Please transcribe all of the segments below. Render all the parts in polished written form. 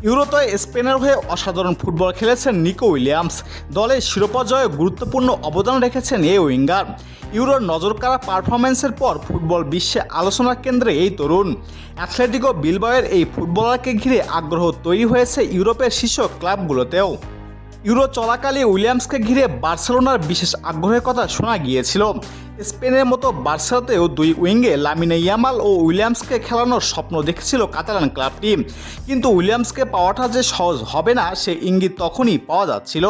ইউরোতে স্পেনের হয়ে অসাধারণ ফুটবল খেলেছেন নিকো উইলিয়ামস। দলের শিরোপা জয়ে গুরুত্বপূর্ণ অবদান রেখেছেন এই উইঙ্গার। ইউরোর নজরকাড়া পারফরম্যান্সের পর ফুটবল বিশ্বে আলোচনার কেন্দ্রে এই তরুণ। অ্যাথলেটিকো বিলবাওয়ের এই ফুটবলারকে ঘিরে আগ্রহ তৈরি হয়েছে ইউরোপের শীর্ষ ক্লাবগুলোতেও। ইউরো চলাকালে উইলিয়ামসকে ঘিরে বার্সেলোনার বিশেষ আগ্রহের কথা শোনা গিয়েছিল। স্পেনের মতো বার্সাতেও দুই উইঙ্গে লামিনে ইয়ামাল ও উইলিয়ামসকে খেলানোর স্বপ্ন দেখেছিল কাতালান ক্লাবটি, কিন্তু উইলিয়ামসকে পাওয়াটা যে সহজ হবে না সে ইঙ্গিত তখনই পাওয়া যাচ্ছিল।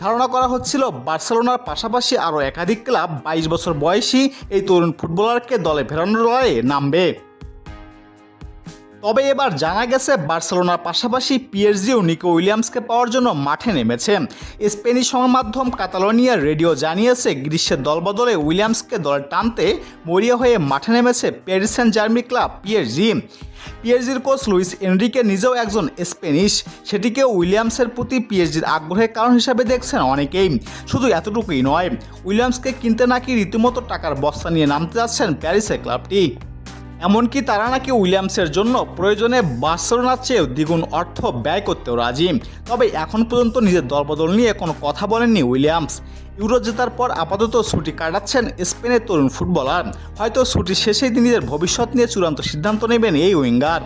ধারণা করা হচ্ছিল বার্সেলোনার পাশাপাশি আরও একাধিক ক্লাব 22 বছর বয়সী এই তরুণ ফুটবলারকে দলে ফেরানোর লড়াইয়ে নামবে। তবে এবার জানা গেছে বার্সেলোনার পাশাপাশি পিএসজিও নিকো উইলিয়ামসকে পাওয়ার জন্য মাঠে নেমেছে। স্পেনিশ সংবাদমাধ্যম কাতালোনিয়ার রেডিও জানিয়েছে গ্রীষ্মের দলবদলে উইলিয়ামসকে দলে টানতে মরিয়া হয়ে মাঠে নেমেছে Paris Saint Germain club PSG. পিএসজির কোচ লুইস এনরিকে নিজেও একজন স্পেনিশ, সেটিকে উইলিয়ামসের প্রতি পিএসজির আগ্রহের কারণ হিসাবে দেখছেন অনেকেই। শুধু এতটুকুই নয়, উইলিয়ামসকে কিনতে নাকি রীতিমতো টাকার বস্তা নিয়ে নামতে যাচ্ছেন প্যারিসের ক্লাবটি। এমনকি তারা নাকি উইলিয়ামসের জন্য প্রয়োজনে বার্সেলোনার চেয়েও দ্বিগুণ অর্থ ব্যয় করতেও রাজি। তবে এখন পর্যন্ত নিজের দলবদল নিয়ে কোনো কথা বলেননি উইলিয়ামস। ইউরো জেতার পর আপাতত ছুটি কাটাচ্ছেন স্পেনের তরুণ ফুটবলার। হয়তো ছুটির শেষেই তিনি নিজের ভবিষ্যৎ নিয়ে চূড়ান্ত সিদ্ধান্ত নেবেন এই উইঙ্গার।